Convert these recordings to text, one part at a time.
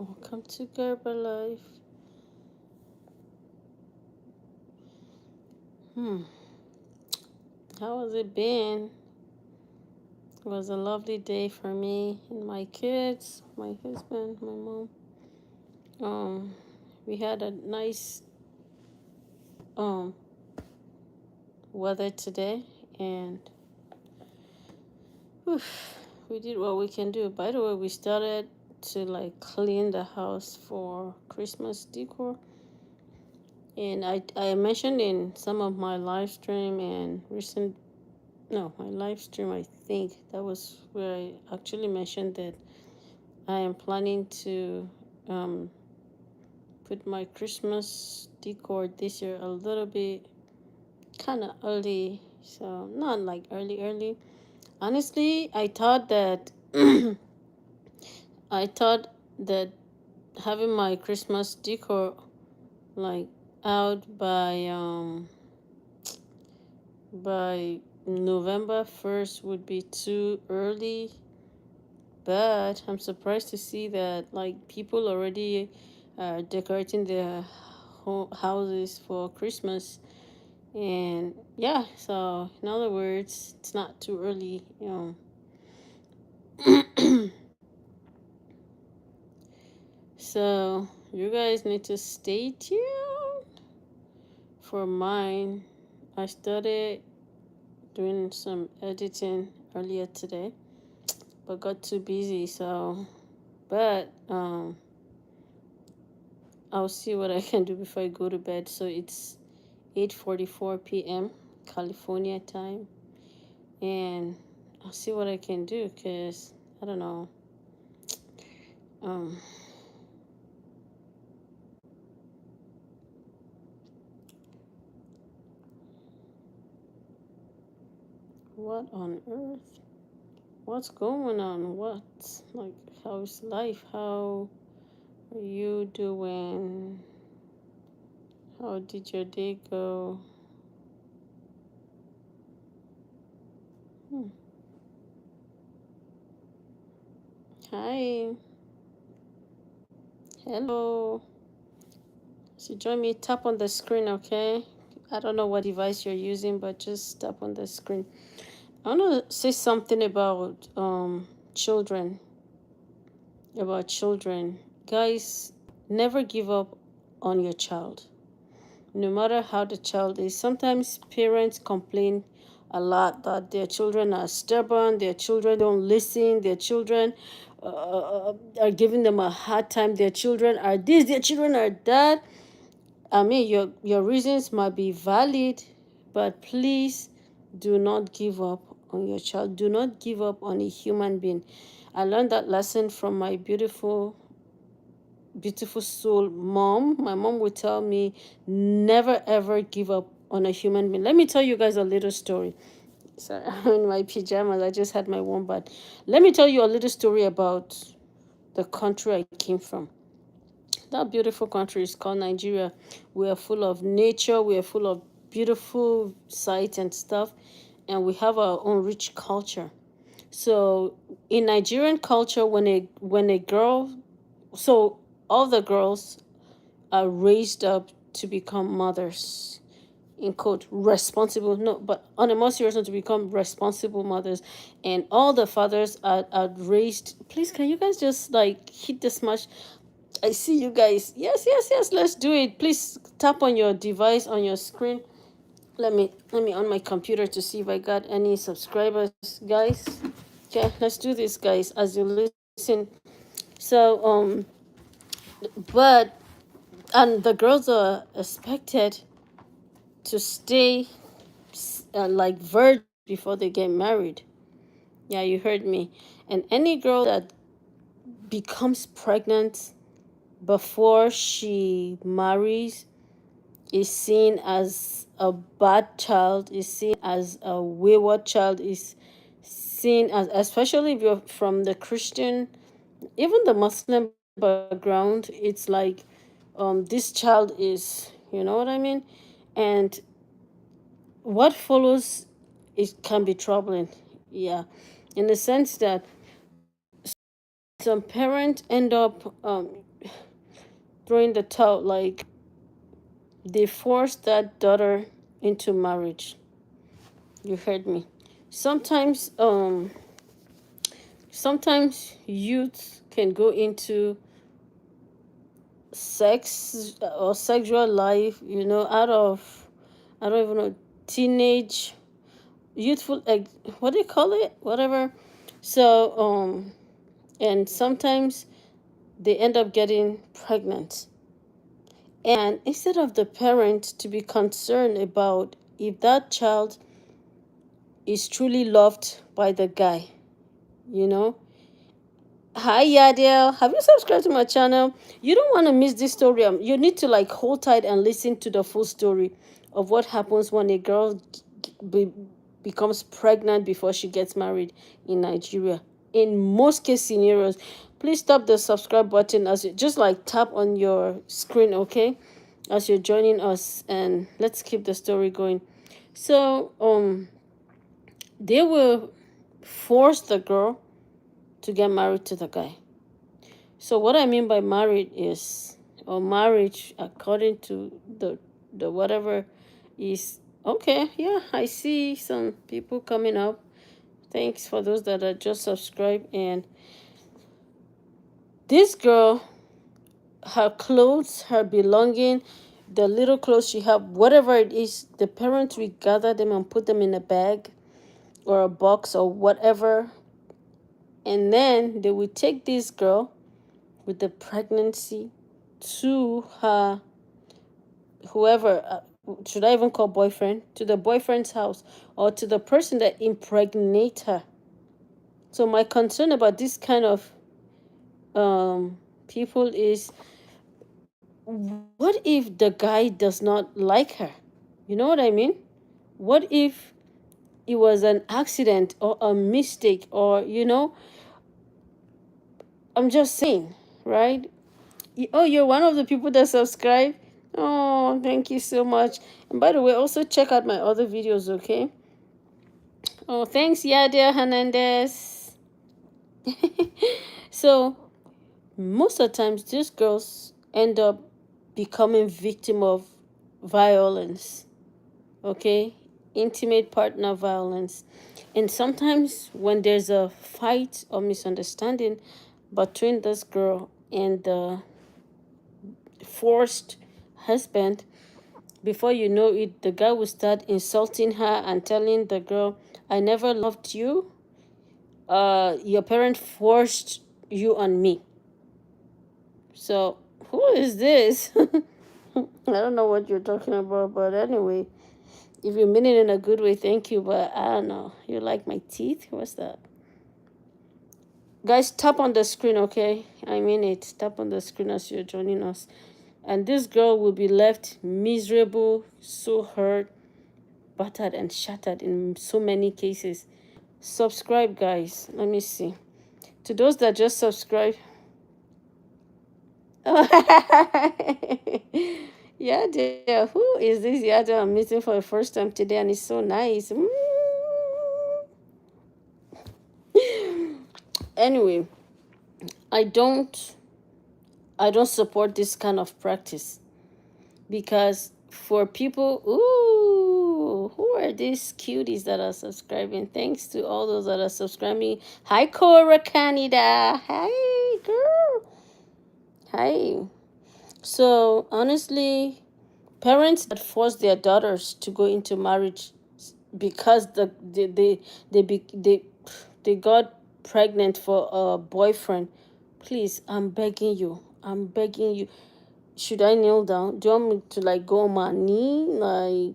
Welcome to GarbaLife. Hmm. How has it been? It was a lovely day for me and my kids, my husband, my mom. Um, we had a nice um weather today, and whew, we did what we can do. By the way, we started to like clean the house for Christmas decor. And I mentioned in some of my live stream and recent no, my live stream, I think that was where I actually mentioned that I am planning to um, put my Christmas decor this year a little bit kind of early. So, not like early. Honestly, I thought that having my Christmas decor like out by November 1st would be too early. But I'm surprised to see that like people already are decorating their houses for Christmas. And yeah, so in other words, it's not too early. So you guys need to stay tuned for mine. I started doing some editing earlier today, but got too busy. But I'll see what I can do before I go to bed. So it's 8:44 p.m. California time, and I'll see what I can do because I don't know. Um, what on earth? What's going on? What's like? How's life? How are you doing? How did your day go? Hmm. Hi, hello. So join me. Tap on the screen, okay? I don't know what device you're using, but just tap on the screen. I want to say something children. About children. Guys, never give up on your child. No matter how the child is. Sometimes parents complain a lot that their children are stubborn, their children don't listen, their children are giving them a hard time, their children are this, their children are that. I mean, your reasons might be valid, but please do not give up on your child. Do not give up on a human being. I learned that lesson from my beautiful soul mom. My mom would tell me, never ever give up on a human being. Let me tell you guys a little story. Sorry, I'm in my pajamas. I just had my warm bath. Let me tell you a little story about the country I came from. That beautiful country is called Nigeria. We are full of nature, we are full of beautiful sights and stuff, and we have our own rich culture. So in Nigerian culture, when a girl, so all the girls are raised up to become mothers, in quote, responsible, no, but on a more serious note, to become responsible mothers. And all the fathers are raised. Please, can you guys just like hit the smash? I see you guys. Yes, let's do it. Please tap on your device on your screen. Let me on my computer to see if I got any subscribers, guys. Okay, let's do this, guys, as you listen. So but and the girls are expected to stay like virgin before they get married. Yeah, you heard me. And any girl that becomes pregnant before she marries is seen as a bad child, is seen as a wayward child, is seen as, especially if you're from the Christian, even the Muslim background, it's like this child is, you know what I mean? And what follows, it can be troubling. Yeah, in the sense that some parents end up throwing the towel, like they forced that daughter into marriage. You heard me. Sometimes sometimes youth can go into sex or sexual life, out of, I don't even know, teenage, youthful, what do you call it, whatever. So and sometimes they end up getting pregnant, and instead of the parent to be concerned about if that child is truly loved by the guy, you know. Hi Yadiel, have you subscribed to my channel? You don't want to miss this story. You need to like hold tight and listen to the full story of what happens when a girl be, becomes pregnant before she gets married in Nigeria. In most case scenarios, please tap the subscribe button as you just like tap on your screen, okay? As you're joining us, and let's keep the story going. So, they will force the girl to get married to the guy. So what I mean by married is, or marriage according to the whatever is, okay. Yeah, I see some people coming up. Thanks for those that are just subscribed. And this girl, her clothes, her belonging, the little clothes she have, whatever it is, the parents will gather them and put them in a bag or a box or whatever, and then they will take this girl with the pregnancy to her, whoever, should I even call boyfriend, to the boyfriend's house, or to the person that impregnate her. So my concern about this kind of people is, what if the guy does not like her? You know what I mean? What if it was an accident or a mistake, or I'm just saying, right? Oh, you're one of the people that subscribe. Oh, thank you so much. And by the way, also check out my other videos, okay? Oh, thanks, Yadia Hernandez. So, most of the times, these girls end up becoming victim of violence, okay? Intimate partner violence. And sometimes when there's a fight or misunderstanding between this girl and the forced husband, before you know it, the guy will start insulting her and telling the girl, I never loved you. Your parent forced you on me. So who is this? I don't know what you're talking about, but anyway, if you mean it in a good way, thank you. But I don't know. You like my teeth? What's that? Guys, tap on the screen, okay? I mean it. Tap on the screen as you're joining us. And this girl will be left miserable, so hurt, battered, and shattered in so many cases. Subscribe, guys. Let me see. To those that just subscribe. Yeah, dear. Who is this Yada I'm meeting for the first time today? And it's so nice. Anyway, I don't support this kind of practice, because for people, who are these cuties that are subscribing? Thanks to all those that are subscribing. Hi, Cora Canada. Hi, girl. Hi. So honestly, parents that force their daughters to go into marriage because they got pregnant for a boyfriend, please, I'm begging you. I'm begging you. Should I kneel down? Do you want me to like go on my knee? Like,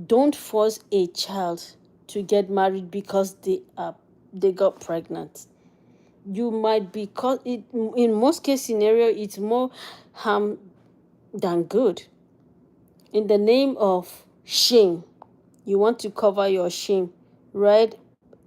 don't force a child to get married because they got pregnant. You might be caught it in most case scenario. It's more harm than good. In the name of shame, you want to cover your shame, right?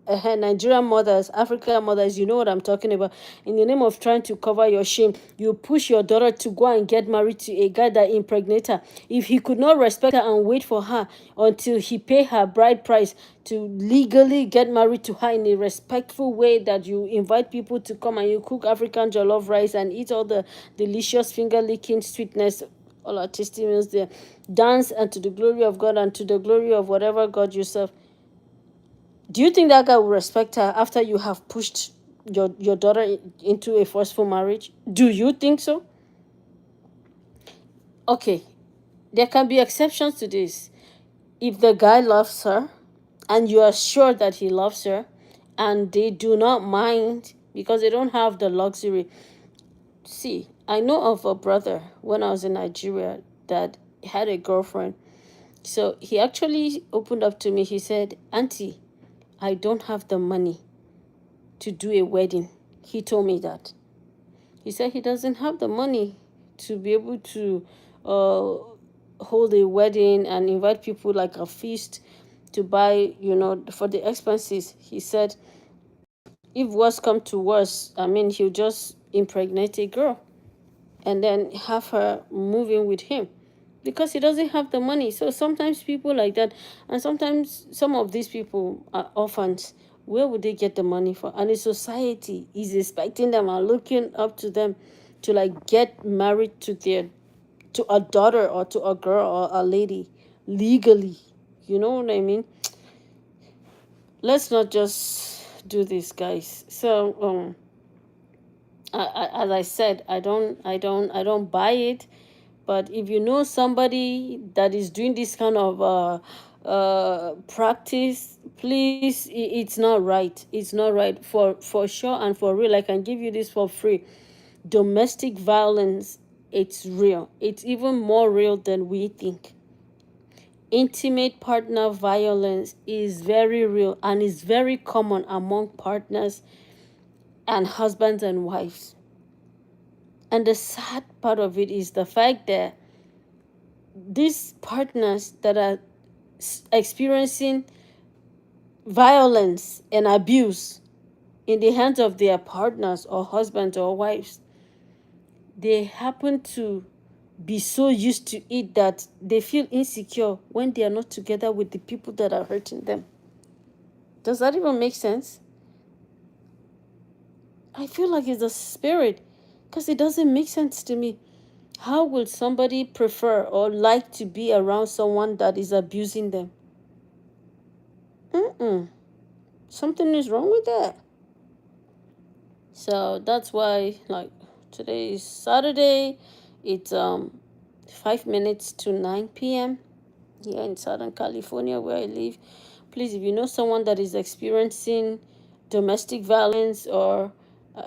Nigerian mothers, African mothers, you know what I'm talking about. In the name of trying to cover your shame, you push your daughter to go and get married to a guy that impregnated her. If he could not respect her and wait for her until he pay her bride price to legally get married to her in a respectful way, that you invite people to come and you cook African jollof rice and eat all the delicious finger licking sweetness, all our testimonies there, dance and to the glory of God and to the glory of whatever God you serve. Do you think that guy will respect her after you have pushed your daughter into a forceful marriage? Do you think so? Okay, there can be exceptions to this. If the guy loves her and you are sure that he loves her and they do not mind because they don't have the luxury. See, I know of a brother when I was in Nigeria that had a girlfriend. So he actually opened up to me. He said, Auntie, I don't have the money to do a wedding. He told me that. He said he doesn't have the money to be able to hold a wedding and invite people like a feast to buy, for the expenses. He said, if worse come to worse, I mean, he'll just impregnate a girl and then have her move in with him because he doesn't have the money. So sometimes people like that, and sometimes some of these people are orphans. Where would they get the money for? And the society is expecting them and looking up to them to like get married to a daughter or to a girl or a lady legally. You know what I mean? Let's not just do this, guys. So as I said, I don't buy it. But if you know somebody that is doing this kind of practice, please, it's not right. It's not right for sure and for real. I can give you this for free. Domestic violence, it's real. It's even more real than we think. Intimate partner violence is very real and is very common among partners and husbands and wives. And the sad part of it is the fact that these partners that are experiencing violence and abuse in the hands of their partners or husbands or wives, they happen to be so used to it that they feel insecure when they are not together with the people that are hurting them. Does that even make sense? I feel like it's a spirit because it doesn't make sense to me. How will somebody prefer or like to be around someone that is abusing them? Something is wrong with that. So that's why, like, today is Saturday. It's 5 minutes to 9 p.m. here in Southern California where I live. Please, if you know someone that is experiencing domestic violence or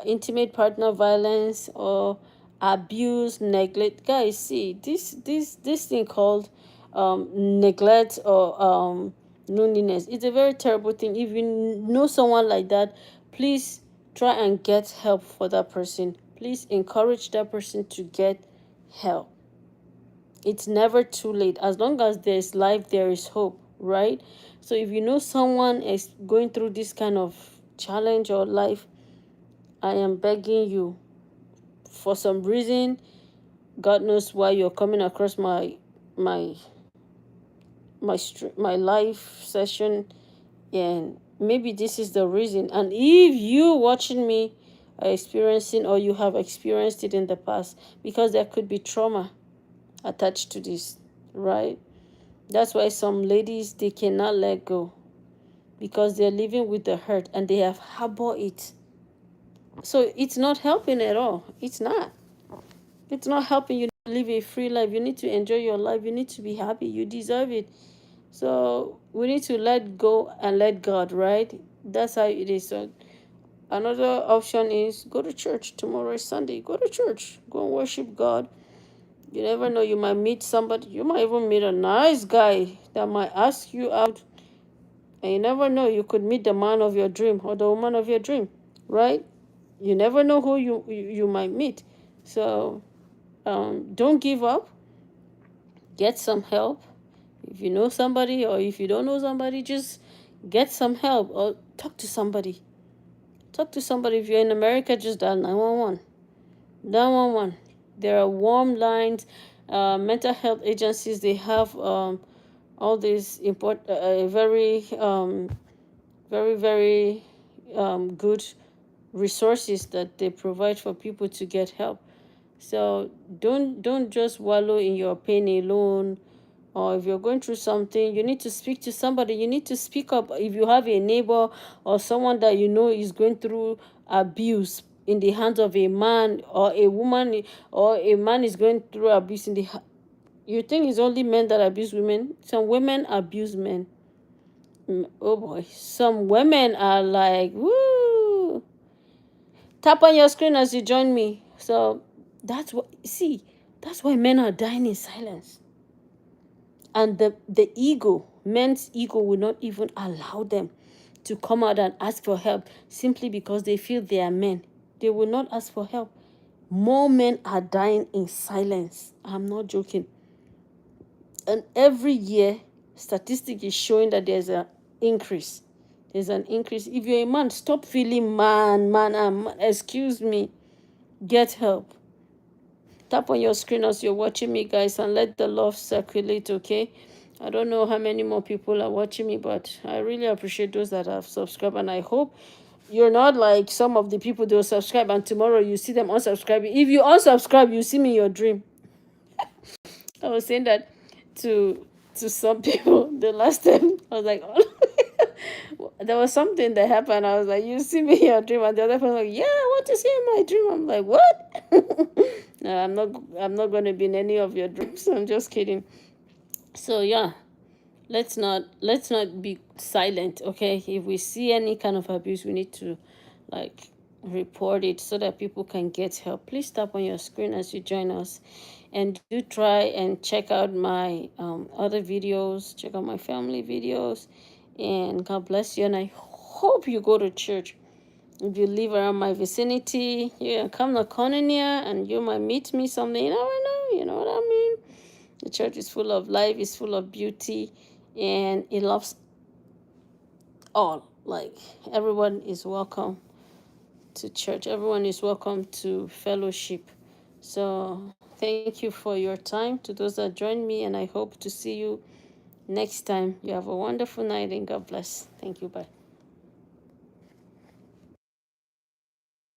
intimate partner violence or abuse, neglect, guys, see this thing called neglect or loneliness. It's a very terrible thing. If you know someone like that, please try and get help for that person. Please encourage that person to get help. It's never too late. As long as there's life, there is hope, right? So if you know someone is going through this kind of challenge or life, I am begging you, for some reason, God knows why you're coming across my my live session, and maybe this is the reason. And if you watching me are experiencing or you have experienced it in the past, because there could be trauma attached to this, right? That's why some ladies, they cannot let go because they're living with the hurt and they have harbored it. So it's not helping at all. It's not helping you live a free life. You need to enjoy your life. You need to be happy. You deserve it. So we need to let go and let God, right? That's how it is. So another option is go to church. Tomorrow is Sunday. Go to church. Go and worship God. You never know. You might meet somebody. You might even meet a nice guy that might ask you out. And you never know. You could meet the man of your dream or the woman of your dream, right? You never know who you might meet. So don't give up. Get some help. If you know somebody or if you don't know somebody, just Get some help or talk to somebody. Talk to somebody. If you're in America, just dial 911. 911. There are warm lines. Mental health agencies, they have all these very good resources that they provide for people to get help. So don't just wallow in your pain alone. Or if you're going through something, you need to speak to somebody. You need to speak up. If you have a neighbor or someone that you know is going through abuse in the hands of a man, or a woman, or a man is going through abuse in the you think it's only men that abuse women? Some women abuse men. Oh boy, some women are like, woo. Tap on your screen as you join me. So that's what, see, that's why men are dying in silence. And the ego, men's ego, will not even allow them to come out and ask for help simply because they feel they are men. They will not ask for help. More men are dying in silence. I'm not joking. And every year, statistic is showing that there's an increase. There's an increase. If you're a man, stop feeling man. Excuse me. Get help. Tap on your screen as you're watching me, guys, and let the love circulate, okay? I don't know how many more people are watching me, but I really appreciate those that have subscribed, and I hope you're not like some of the people that will subscribe and tomorrow you see them unsubscribing. If you unsubscribe, you see me in your dream. I was saying that to some people the last time. I was like, oh. There was something that happened. I was like, you see me in your dream, and the other person was like, yeah, I want to see in my dream. I'm like, what? No, I'm not going to be in any of your dreams. I'm just kidding. So yeah, let's not be silent, okay? If we see any kind of abuse, we need to like report it so that people can get help. Please tap on your screen as you join us, and do try and check out my other videos. Check out my family videos, and God bless you. And I hope you go to church. If you live around my vicinity, you can come to Koinonia and you might meet me someday. You never know, you know what I mean? The church is full of life, it's full of beauty, and it loves all. Like, everyone is welcome to church, everyone is welcome to fellowship. So, thank you for your time to those that joined me, and I hope to see you next time. You have a wonderful night, and God bless. Thank you. Bye.